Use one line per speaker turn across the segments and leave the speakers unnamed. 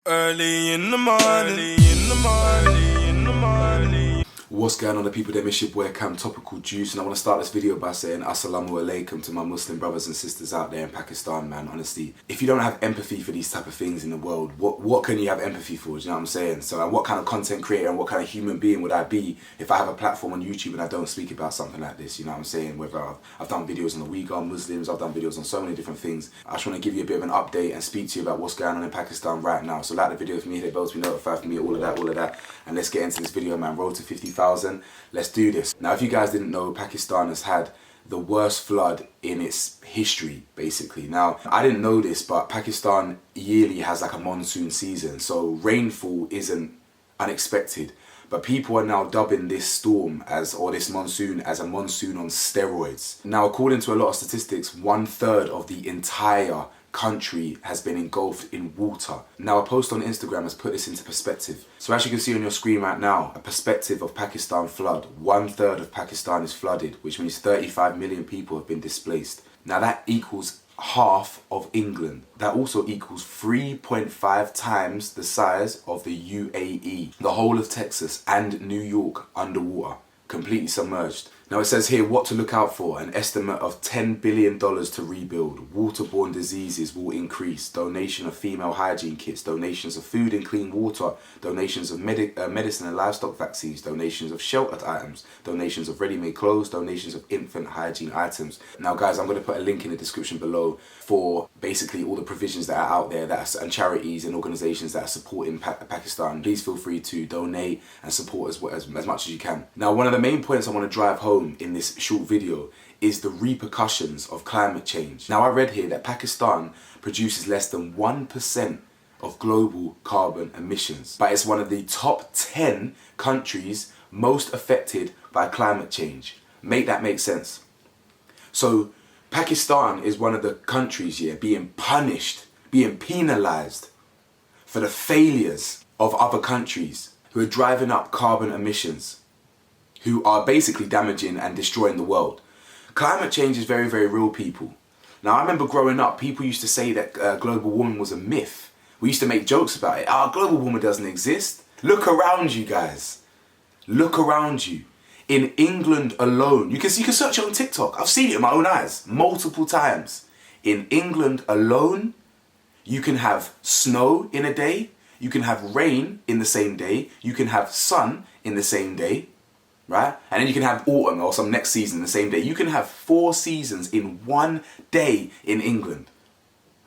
Early in the morning, early in the morning, in the morning.
What's going on, the people? Them, it's your boy Cam, Topical Juice, and I want to start this video by saying Assalamu alaikum to my Muslim brothers and sisters out there in Pakistan, man. Honestly, if you don't have empathy for these type of things in the world, what can you have empathy for? Do you know what I'm saying? So what kind of content creator and what kind of human being would I be if I have a platform on YouTube and I don't speak about something like this? You know what I'm saying? Whether I've done videos on the Uyghur Muslims, I've done videos on so many different things. I just want to give you a bit of an update and speak to you about what's going on in Pakistan right now. So like the video for me, hit the bell to be notified for me, all of that. And let's get into this video, man. Road to 50,000. Let's do this. Now, if you guys didn't know, Pakistan has had the worst flood in its history, basically. Now, I didn't know this, but Pakistan yearly has like a monsoon season, so rainfall isn't unexpected. But people are now dubbing this storm or this monsoon as a monsoon on steroids. Now, according to a lot of statistics, 1/3 of the entire country has been engulfed in water. Now, a post on Instagram has put this into perspective. So as you can see on your screen right now, a perspective of Pakistan flood. 1/3 of Pakistan is flooded, which means 35 million people have been displaced. Now that equals half of England. That also equals 3.5 times the size of the UAE. The whole of Texas and New York underwater, completely submerged. Now it says here what to look out for. An estimate of $10 billion to rebuild. Waterborne diseases will increase. Donation of female hygiene kits. Donations of food and clean water. Donations of medicine and livestock vaccines. Donations of sheltered items. Donations of ready-made clothes. Donations of infant hygiene items. Now guys, I'm going to put a link in the description below for basically all the provisions that are out there and charities and organisations that are supporting Pakistan. Please feel free to donate and support as much as you can. Now, one of the main points I want to drive home in this short video is the repercussions of climate change. Now, I read here that Pakistan produces less than 1% of global carbon emissions, but it's one of the top 10 countries most affected by climate change. Make that make sense? So Pakistan is one of the countries here being punished, being penalized for the failures of other countries who are driving up carbon emissions, who are basically damaging and destroying the world. Climate change is very, very real, people. Now, I remember growing up, people used to say that global warming was a myth. We used to make jokes about it. Global warming doesn't exist. Look around you, guys. Look around you. In England alone, you can search it on TikTok. I've seen it with my own eyes multiple times. In England alone, you can have snow in a day. You can have rain in the same day. You can have sun in the same day. Right? And then you can have autumn or some next season the same day. You can have 4 seasons in one day in England.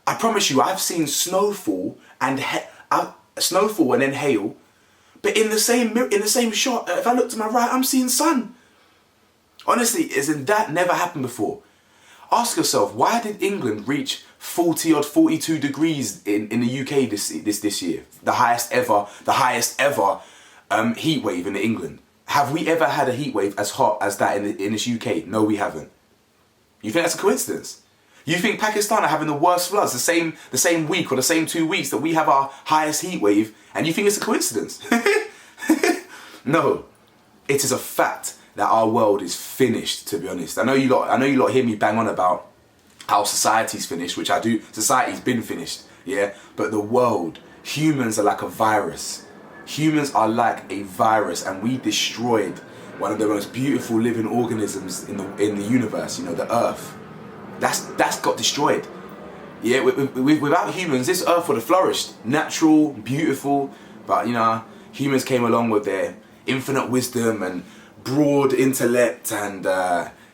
I promise you, I've seen snowfall and then hail, but in the same shot. If I look to my right, I'm seeing sun. Honestly, isn't that never happened before? Ask yourself, why did England reach 42 degrees in the UK this year? The highest ever heat wave in England. Have we ever had a heat wave as hot as that in this UK? No, we haven't. You think that's a coincidence? You think Pakistan are having the worst floods the same week or the same 2 weeks that we have our highest heat wave, and you think it's a coincidence? No, it is a fact that our world is finished. To be honest, I know you lot hear me bang on about how society's finished, which I do. Society's been finished, yeah. But the world, humans are like a virus. Humans are like a virus, and we destroyed one of the most beautiful living organisms in the universe. You know, the Earth. That's got destroyed. Yeah, without humans, this Earth would have flourished, natural, beautiful. But you know, humans came along with their infinite wisdom and broad intellect and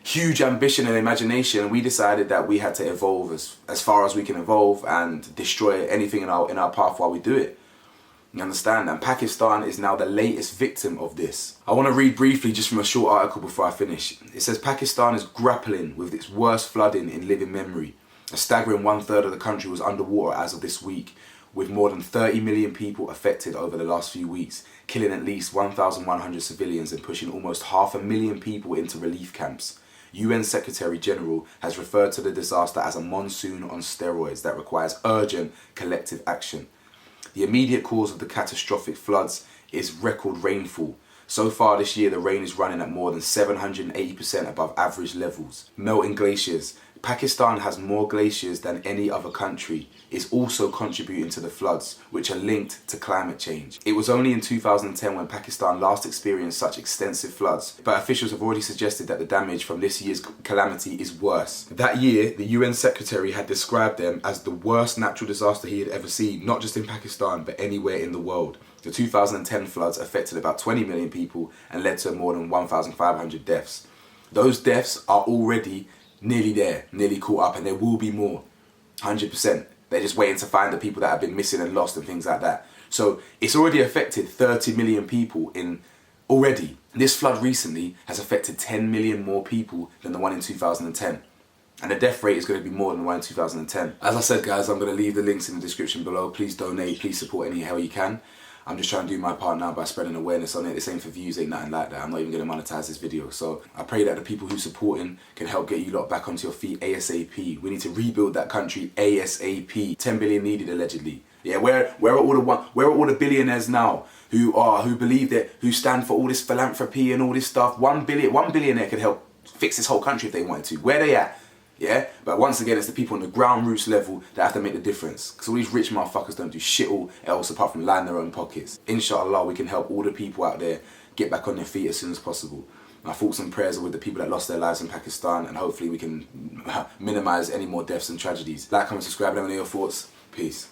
huge ambition and imagination. We decided that we had to evolve as far as we can evolve and destroy anything in our path while we do it. You understand? And Pakistan is now the latest victim of this. I want to read briefly just from a short article before I finish. It says Pakistan is grappling with its worst flooding in living memory. A staggering 1/3 of the country was underwater as of this week, with more than 30 million people affected over the last few weeks, killing at least 1,100 civilians and pushing almost 500,000 people into relief camps. UN Secretary General has referred to the disaster as a monsoon on steroids that requires urgent collective action. The immediate cause of the catastrophic floods is record rainfall. So far this year, the rain is running at more than 780% above average levels. Melting glaciers, Pakistan has more glaciers than any other country, is also contributing to the floods, which are linked to climate change. It was only in 2010 when Pakistan last experienced such extensive floods, but officials have already suggested that the damage from this year's calamity is worse. That year, the UN Secretary had described them as the worst natural disaster he had ever seen, not just in Pakistan, but anywhere in the world. The 2010 floods affected about 20 million people and led to more than 1,500 deaths. Those deaths are already nearly there, nearly caught up, and there will be more, 100%. They're just waiting to find the people that have been missing and lost and things like that. So it's already affected 30 million people already. This flood recently has affected 10 million more people than the one in 2010. And the death rate is going to be more than the one in 2010. As I said, guys, I'm going to leave the links in the description below. Please donate, please support any how you can. I'm just trying to do my part now by spreading awareness on it. This ain't for views, ain't nothing like that. I'm not even going to monetize this video. So I pray that the people who supporting can help get you lot back onto your feet ASAP. We need to rebuild that country ASAP. 10 billion needed allegedly. Yeah, where are all the billionaires now who believe that, who stand for all this philanthropy and all this stuff? One billionaire could help fix this whole country if they wanted to. Where they at? Yeah, but once again, it's the people on the ground roots level that have to make the difference. Because all these rich motherfuckers don't do shit all else apart from line their own pockets. Inshallah, we can help all the people out there get back on their feet as soon as possible. My thoughts and prayers are with the people that lost their lives in Pakistan, and hopefully we can minimize any more deaths and tragedies. Like, comment, subscribe, let me know your thoughts. Peace.